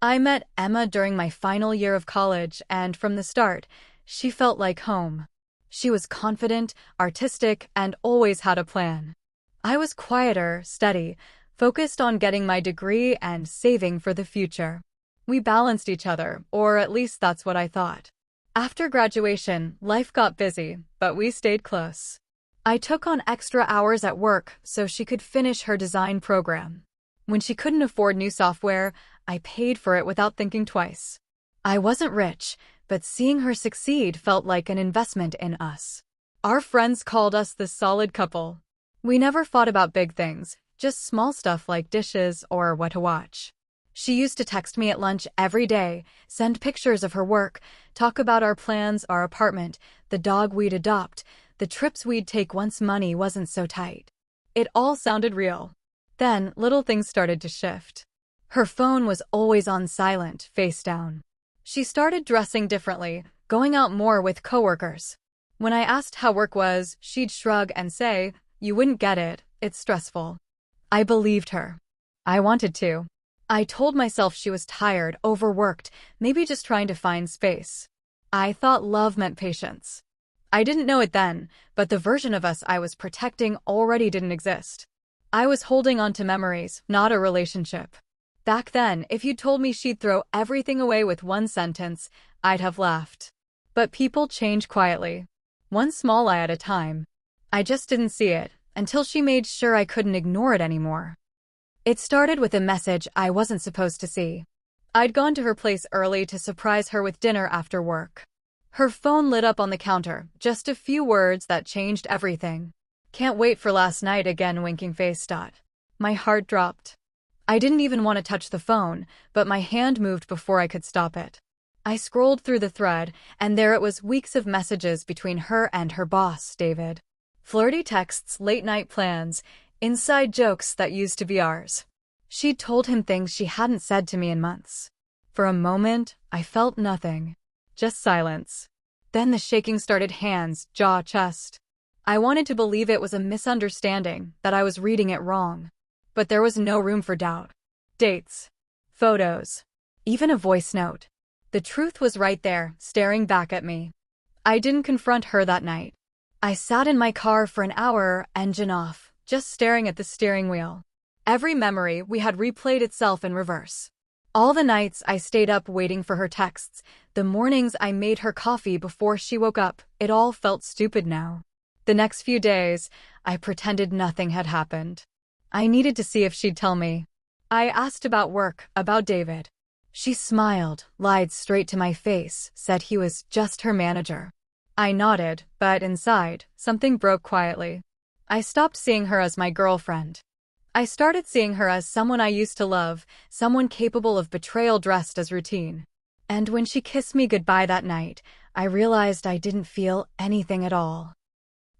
I met Emma during my final year of college, and from the start, she felt like home. She was confident, artistic, and always had a plan. I was quieter, steady, focused on getting my degree and saving for the future. We balanced each other, or at least that's what I thought. After graduation, life got busy, but we stayed close. I took on extra hours at work so she could finish her design program. When she couldn't afford new software, I paid for it without thinking twice. I wasn't rich, but seeing her succeed felt like an investment in us. Our friends called us the solid couple. We never fought about big things, just small stuff like dishes or what to watch. She used to text me at lunch every day, send pictures of her work, talk about our plans, our apartment, the dog we'd adopt, the trips we'd take once money wasn't so tight. It all sounded real. Then, little things started to shift. Her phone was always on silent, face down. She started dressing differently, going out more with coworkers. When I asked how work was, she'd shrug and say, "You wouldn't get it, it's stressful." I believed her. I wanted to. I told myself she was tired, overworked, maybe just trying to find space. I thought love meant patience. I didn't know it then, but the version of us I was protecting already didn't exist. I was holding on to memories, not a relationship. Back then, if you'd told me she'd throw everything away with one sentence, I'd have laughed. But people change quietly. One small lie at a time. I just didn't see it, until she made sure I couldn't ignore it anymore. It started with a message I wasn't supposed to see. I'd gone to her place early to surprise her with dinner after work. Her phone lit up on the counter, just a few words that changed everything. "Can't wait for last night again, winking face dot." My heart dropped. I didn't even want to touch the phone, but my hand moved before I could stop it. I scrolled through the thread, and there it was, weeks of messages between her and her boss, David. Flirty texts, late-night plans, inside jokes that used to be ours. She'd told him things she hadn't said to me in months. For a moment, I felt nothing. Just silence. Then the shaking started, hands, jaw, chest. I wanted to believe it was a misunderstanding, that I was reading it wrong. But there was no room for doubt. Dates. Photos. Even a voice note. The truth was right there, staring back at me. I didn't confront her that night. I sat in my car for an hour, engine off, just staring at the steering wheel. Every memory we had replayed itself in reverse. All the nights I stayed up waiting for her texts, the mornings I made her coffee before she woke up, it all felt stupid now. The next few days, I pretended nothing had happened. I needed to see if she'd tell me. I asked about work, about David. She smiled, lied straight to my face, said he was just her manager. I nodded, but inside, something broke quietly. I stopped seeing her as my girlfriend. I started seeing her as someone I used to love, someone capable of betrayal dressed as routine. And when she kissed me goodbye that night, I realized I didn't feel anything at all.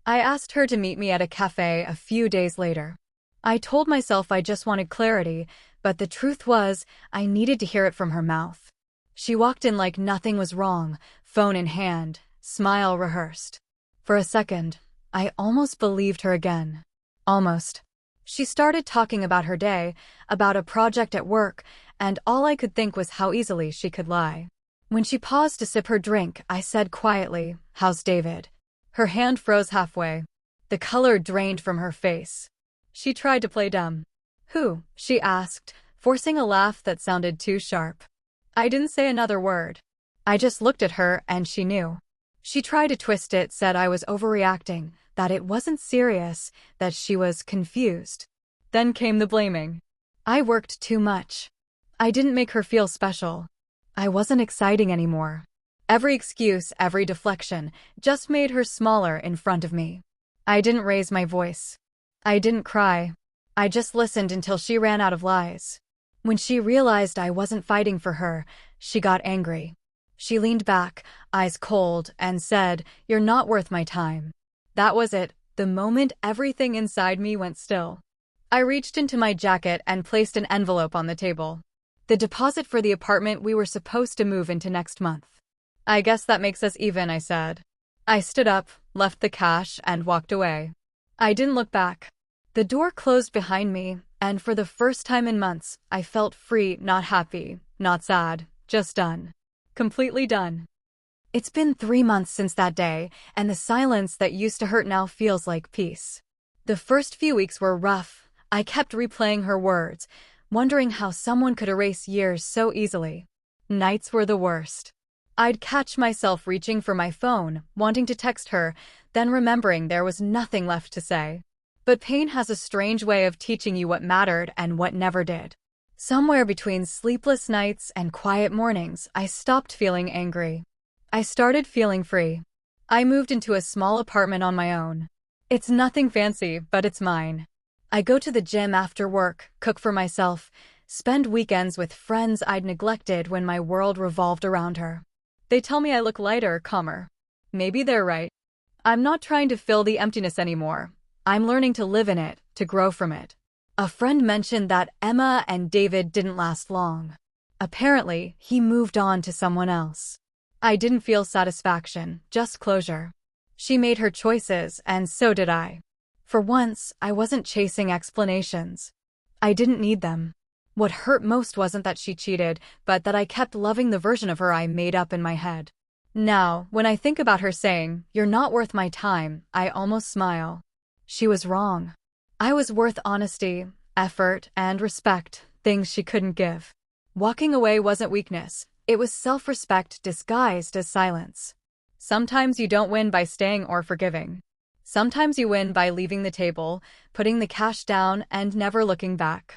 I asked her to meet me at a cafe a few days later. I told myself I just wanted clarity, but the truth was, I needed to hear it from her mouth. She walked in like nothing was wrong, phone in hand, smile rehearsed. For a second, I almost believed her again. Almost. She started talking about her day, about a project at work, and all I could think was how easily she could lie. When she paused to sip her drink, I said quietly, "How's David?" Her hand froze halfway. The color drained from her face. She tried to play dumb. "Who?" she asked, forcing a laugh that sounded too sharp. I didn't say another word. I just looked at her, and she knew. She tried to twist it, said I was overreacting, that it wasn't serious, that she was confused. Then came the blaming. I worked too much. I didn't make her feel special. I wasn't exciting anymore. Every excuse, every deflection, just made her smaller in front of me. I didn't raise my voice. I didn't cry. I just listened until she ran out of lies. When she realized I wasn't fighting for her, she got angry. She leaned back, eyes cold, and said, "You're not worth my time." That was it, the moment everything inside me went still. I reached into my jacket and placed an envelope on the table. The deposit for the apartment we were supposed to move into next month. "I guess that makes us even," I said. I stood up, left the cash, and walked away. I didn't look back. The door closed behind me, And for the first time in months, I felt free, not happy, not sad, just done. Completely done. It's been 3 months since that day, and the silence that used to hurt now feels like peace. The first few weeks were rough. I kept replaying her words, wondering how someone could erase years so easily. Nights were the worst. I'd catch myself reaching for my phone, wanting to text her, then remembering there was nothing left to say. But pain has a strange way of teaching you what mattered and what never did. Somewhere between sleepless nights and quiet mornings, I stopped feeling angry. I started feeling free. I moved into a small apartment on my own. It's nothing fancy, but it's mine. I go to the gym after work, cook for myself, spend weekends with friends I'd neglected when my world revolved around her. They tell me I look lighter, calmer. Maybe they're right. I'm not trying to fill the emptiness anymore. I'm learning to live in it, to grow from it. A friend mentioned that Emma and David didn't last long. Apparently, he moved on to someone else. I didn't feel satisfaction, just closure. She made her choices, and so did I. For once, I wasn't chasing explanations. I didn't need them. What hurt most wasn't that she cheated, but that I kept loving the version of her I made up in my head. Now, when I think about her saying, "You're not worth my time," I almost smile. She was wrong. I was worth honesty, effort, and respect, things she couldn't give. Walking away wasn't weakness. It was self-respect disguised as silence. Sometimes you don't win by staying or forgiving. Sometimes you win by leaving the table, putting the cash down, and never looking back.